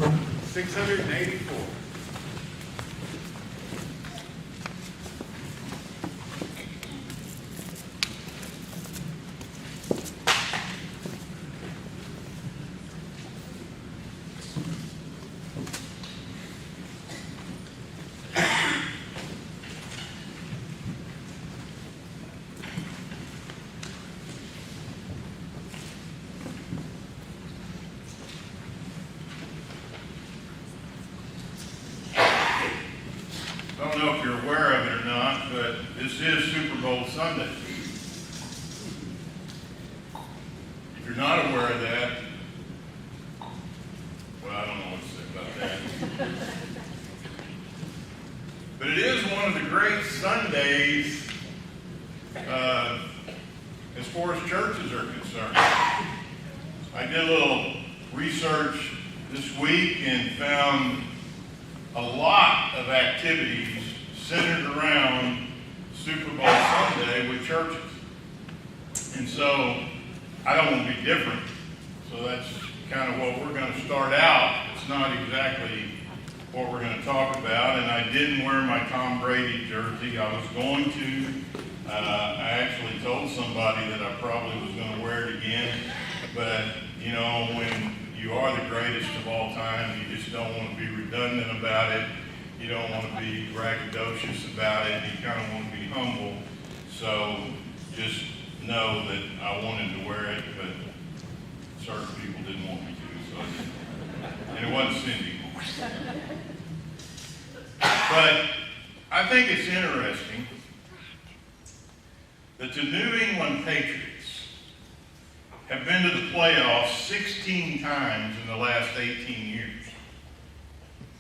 684. I don't know if you're aware of it or not, but this is Super Bowl Sunday. If you're not aware of that, well, I don't know what to say about that. But it is one of the great Sundays as far as churches are concerned. I did a little research this week and found a lot of activities centered around Super Bowl Sunday with churches. And so I don't want to be different. So that's kind of what we're going to start out. It's not exactly what we're going to talk about. And I didn't wear my Tom Brady jersey. I was going to. I actually told somebody that I probably was going to wear it again. But, you know, when you are the greatest of all time, you just don't want to be redundant about it. You don't want to be braggadocious about it. You kind of want to be humble. So just know that I wanted to wear it, but certain people didn't want me to. So I didn't. And it wasn't Cindy. But I think it's interesting that the New England Patriots have been to the playoffs 16 times in the last 18 years.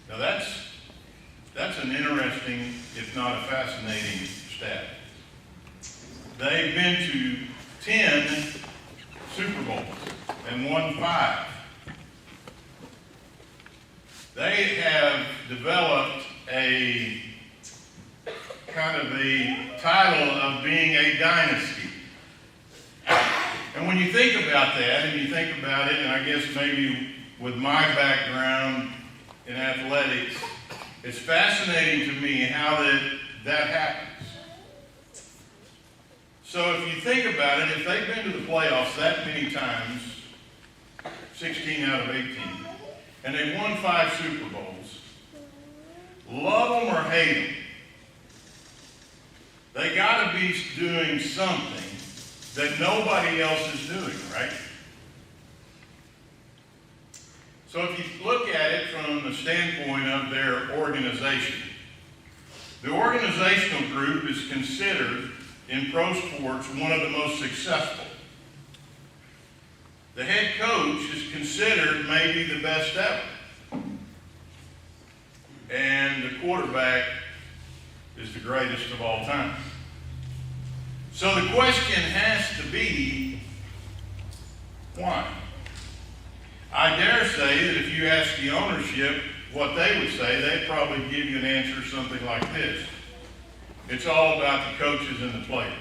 Now that's an interesting, if not a fascinating stat. They've been to 10 Super Bowls and won 5. They have developed a kind of a title of being a dynasty. And when you think about that, and you think about it, and I guess maybe with my background in athletics, it's fascinating to me how that happens. So if you think about it, if they've been to the playoffs that many times, 16 out of 18, and they've won 5 Super Bowls, love them or hate them, they got to be doing something that nobody else is doing, right? So if you look at it from the standpoint of their organization, the organizational group is considered in pro sports one of the most successful. The head coach is considered maybe the best ever. And the quarterback is the greatest of all time. So the question has to be, why? I dare say that if you ask the ownership what they would say, they'd probably give you an answer something like this. It's all about the coaches and the players.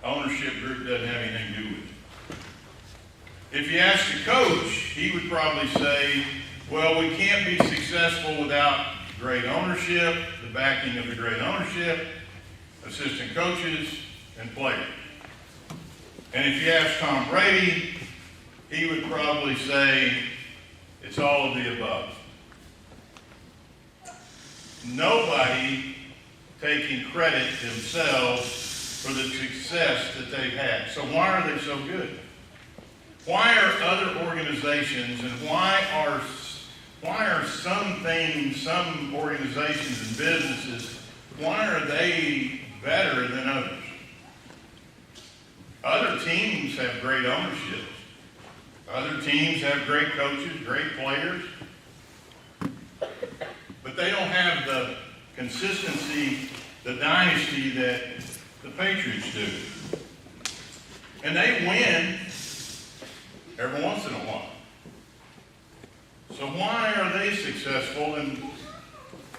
Ownership group doesn't have anything to do with it. If you ask the coach, he would probably say, well, we can't be successful without great ownership, the backing of the great ownership, assistant coaches, and players. And if you ask Tom Brady, he would probably say, it's all of the above. Nobody taking credit themselves for the success that they've had. So why are they so good? Why are other organizations and why are some things, some organizations and businesses, why are they better than others? Other teams have great ownership. Other teams have great coaches, great players. But they don't have the consistency, the dynasty that the Patriots do. And they win every once in a while. So why are they successful and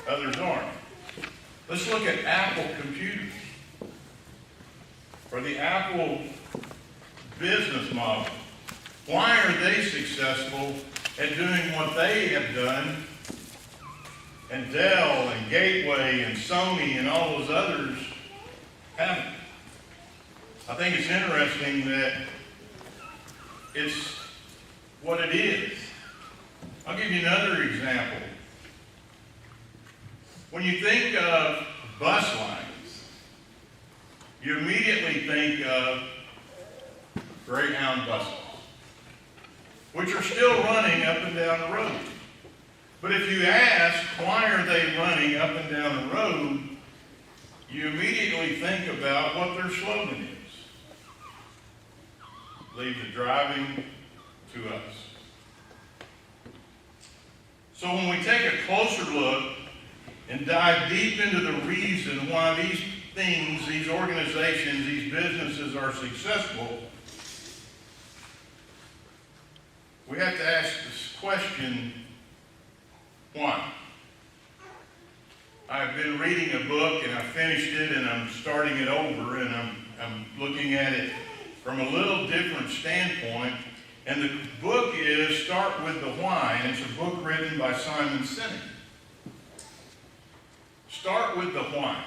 others aren't? Let's look at Apple computers. Or the Apple business model. Why are they successful at doing what they have done, and Dell and Gateway and Sony and all those others haven't. I think it's interesting that it's what it is. I'll give you another example. When you think of bus lines, you immediately think of Greyhound buses, which are still running up and down the road. But if you ask, why are they running up and down the road, you immediately think about what their slogan is. Leave the driving to us. So when we take a closer look and dive deep into the reason why these things, these organizations, these businesses are successful, we have to ask this question, why? I've been reading a book and I finished it and I'm starting it over and I'm looking at it from a little different standpoint. And the book is Start with the Why, and it's a book written by Simon Sinek. Start with the why.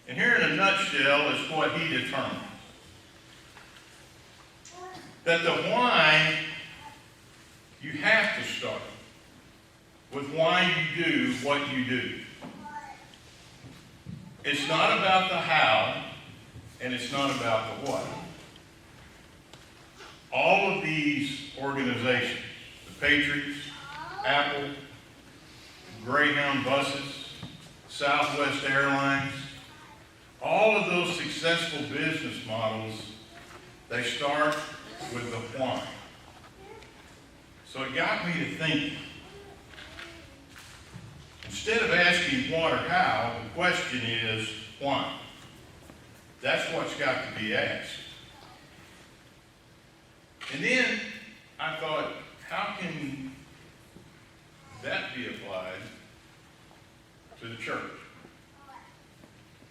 And here in a nutshell is what he determines. That the why, you have to start with why you do what you do. It's not about the how, and it's not about the what. All of these organizations, the Patriots, Apple, Greyhound buses, Southwest Airlines, all of those successful business models, they start with the why. So it got me to thinking. Instead of asking what or how, the question is why. That's what's got to be asked. And then I thought, how can that be applied to the church?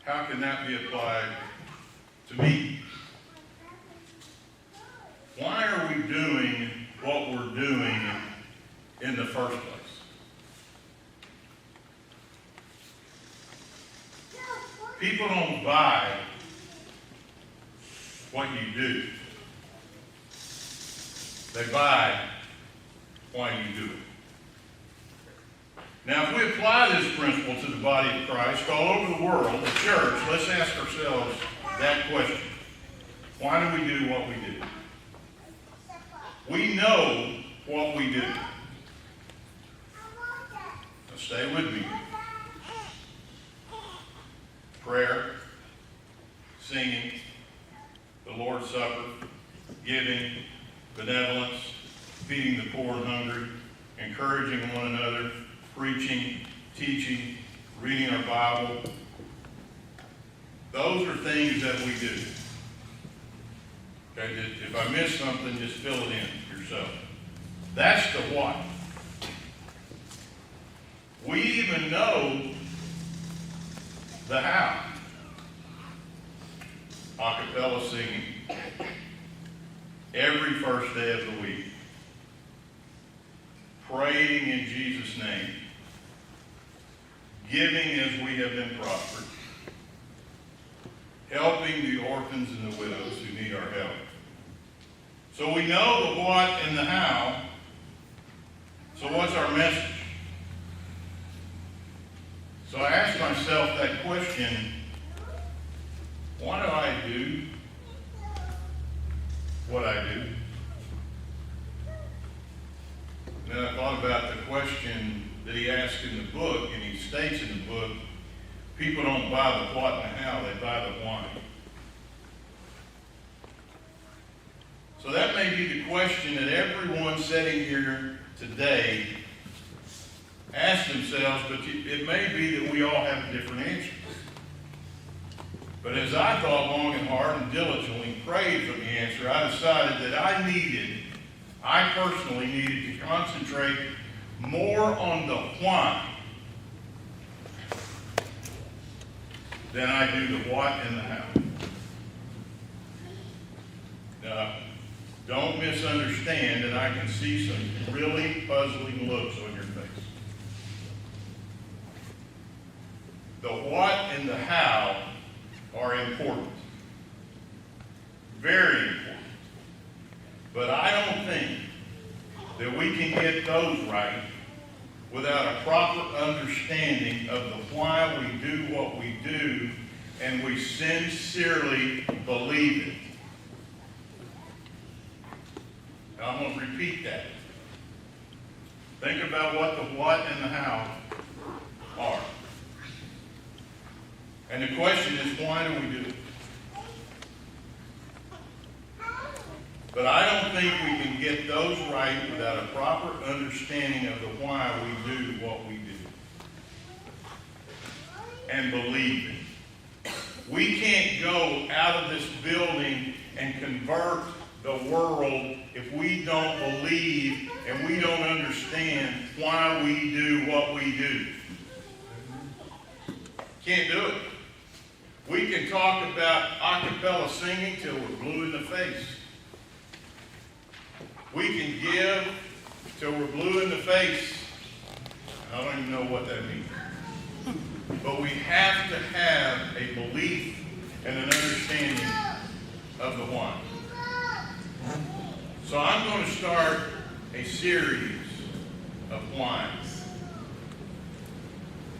How can that be applied to me? Why are we doing what we're doing in the first place? People don't buy what you do. They buy why you do it. Now, if we apply this principle to the body of Christ all over the world, the church, let's ask ourselves that question. Why do we do what we do? We know what we do. Now stay with me. Prayer, singing, the Lord's Supper, giving, benevolence, feeding the poor and hungry, encouraging one another, preaching, teaching, reading our Bible. Those are things that we do. Okay, if I miss something, just fill it in yourself. That's the what. We even know the how. A cappella singing every first day of the week. Praying in Jesus' name. Giving as we have been prospered. Helping the orphans and the widows who need our help. So we know the what and the how. So what's our message? So I asked myself that question, why do I do what I do? And then I thought about the question that he asked in the book, and he states in the book, people don't buy the what and the how, they buy the why. So that may be the question that everyone sitting here today asks themselves, but it may be that we all have different answers. But as I thought long and hard and diligently prayed for the answer, I decided that I personally needed to concentrate more on the why than I do the what and the how. Now, Don't misunderstand, and I can see some really puzzling looks on your face. The what and the how are important. Very important. But I don't think that we can get those right without a proper understanding of the why we do what we do, and we sincerely believe it. Now, I'm going to repeat that. Think about what the what and the how are. And the question is, why do we do it? But I don't think we can get those right without a proper understanding of the why we do what we do. And believe it. We can't go out of this building and convert the world if we don't believe and we don't understand why we do what we do. Can't do it. We can talk about a cappella singing till we're blue in the face. We can give till we're blue in the face. I don't even know what that means. But we have to have a belief and an understanding of the why. So I'm going to start a series of whys.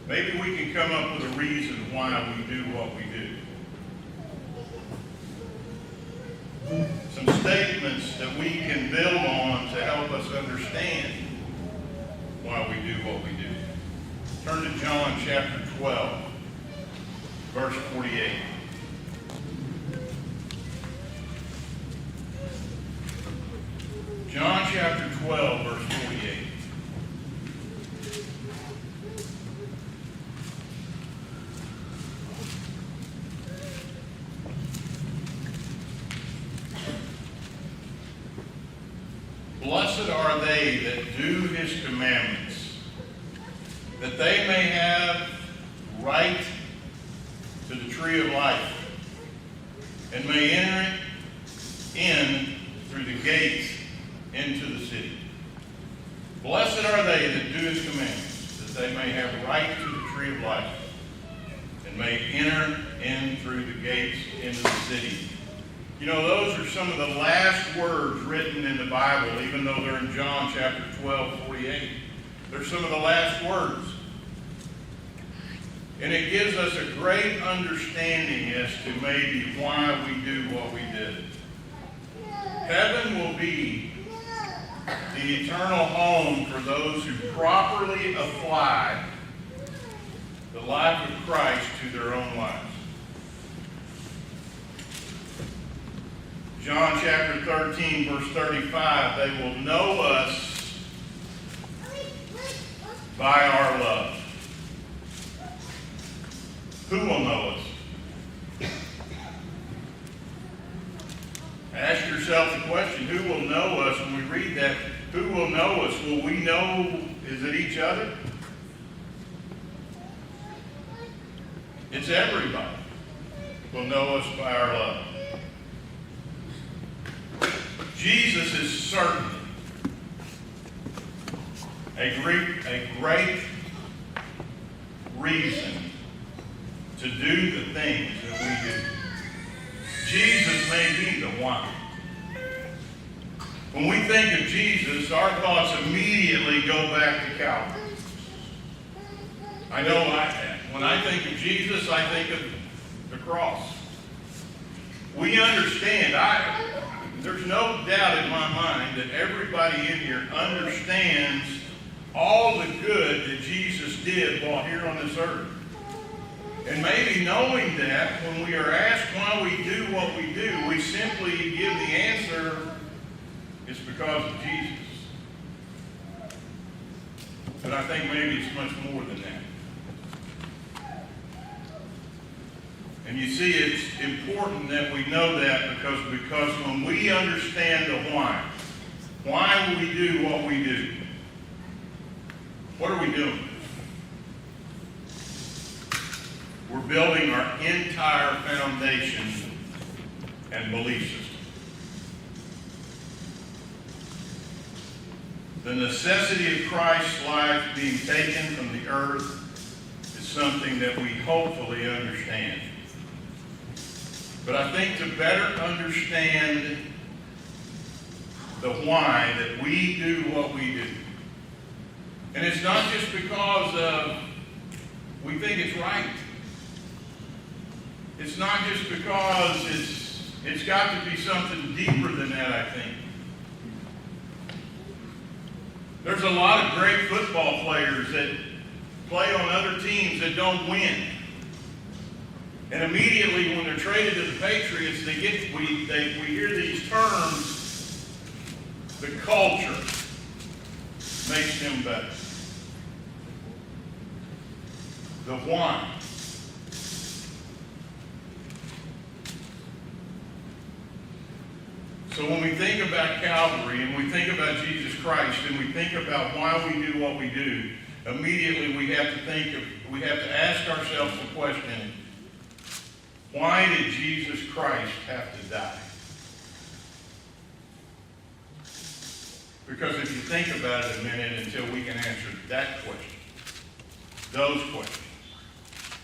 Maybe we can come up with a reason why we do what we do. Some statements that we can build on to help us understand why we do what we do. Turn to John chapter 12, verse 48. John chapter 12, verse 48. Blessed are they that do his commandments, that they may have right to the tree of life, and may enter in through the gates into the city. Blessed are they that do his commandments, that they may have right to the tree of life, and may enter in through the gates into the city. You know, those are some of the last words written in the Bible, even though they're in John chapter 12, 48. They're some of the last words. And it gives us a great understanding as to maybe why we do what we did. Heaven will be the eternal home for those who properly apply the life of Christ to their own lives. John chapter 13, verse 35, they will know us by our love. Who will know us? Ask yourself the question, who will know us? When we read that, who will know us? Will we know, is it each other? It's everybody will know us by our love. Jesus is certainly a great reason to do the things that we do. Jesus may be the one. When we think of Jesus, our thoughts immediately go back to Calvary. I know when I think of Jesus, I think of the cross. We understand. There's no doubt in my mind that everybody in here understands all the good that Jesus did while here on this earth. And maybe knowing that, when we are asked why we do what we do, we simply give the answer, it's because of Jesus. But I think maybe it's much more than that. And you see, it's important that we know that because when we understand the why we do what we do, what are we doing? We're building our entire foundation and belief system. The necessity of Christ's life being taken from the earth is something that we hopefully understand. But I think to better understand the why that we do what we do, and it's not just because we think it's right. It's not just because it's got to be something deeper than that, I think. There's a lot of great football players that play on other teams that don't win. And immediately when they're traded to the Patriots, we hear these terms, the culture makes them better. The why. So when we think about Calvary and we think about Jesus Christ and we think about why we do what we do, immediately we have to ask ourselves the question, why did Jesus Christ have to die? Because if you think about it a minute until we can answer that question, those questions,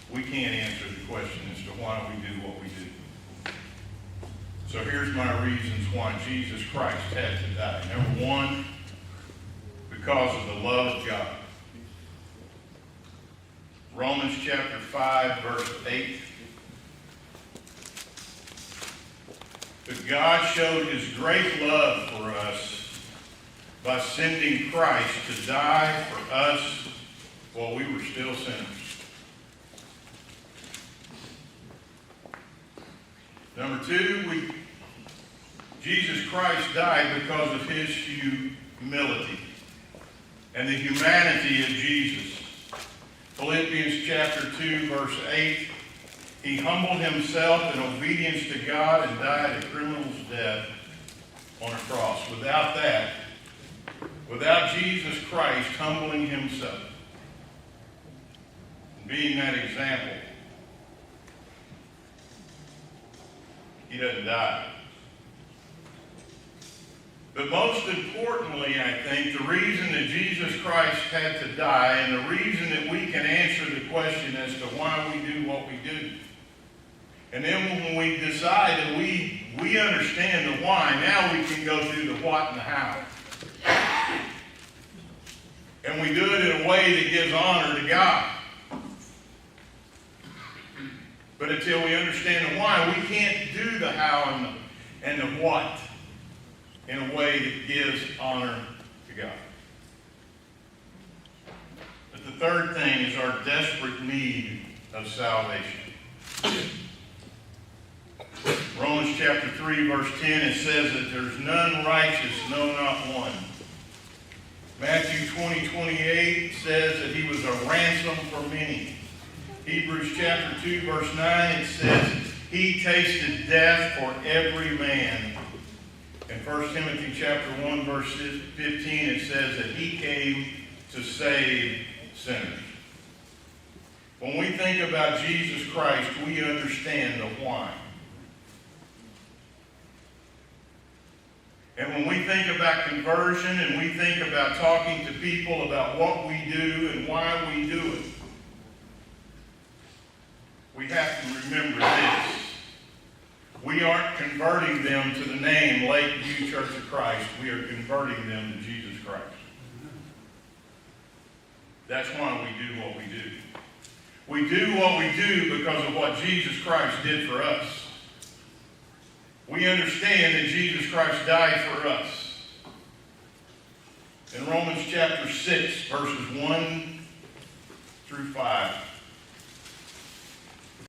we can't answer the question as to why we do what we do. So here's my reasons why Jesus Christ had to die. Number one, because of the love of God. Romans chapter 5, verse 8. But God showed his great love for us by sending Christ to die for us while we were still sinners. Number two, Jesus Christ died because of his humility and the humanity of Jesus. Philippians chapter 2, verse 8, he humbled himself in obedience to God and died a criminal's death on a cross. Without Jesus Christ humbling himself, and being that example, he doesn't die. But most importantly, I think, the reason that Jesus Christ had to die and the reason that we can answer the question as to why we do what we do. And then when we decide that we understand the why, now we can go do the what and the how. And we do it in a way that gives honor to God. But until we understand the why, we can't do the how and the what in a way that gives honor to God. But the third thing is our desperate need of salvation. Romans chapter 3, verse 10, it says that there's none righteous, no, not one. Matthew 20:28 says that he was a ransom for many. Hebrews chapter 2, verse 9, it says, he tasted death for every man. In 1 Timothy chapter 1, verse 15, it says that he came to save sinners. When we think about Jesus Christ, we understand the why. And when we think about conversion and we think about talking to people about what we do and why we do it, we have to remember this. We aren't converting them to the name Lakeview Church of Christ. We are converting them to Jesus Christ. That's why we do what we do. We do what we do because of what Jesus Christ did for us. We understand that Jesus Christ died for us. In Romans chapter 6, verses 1 through 5,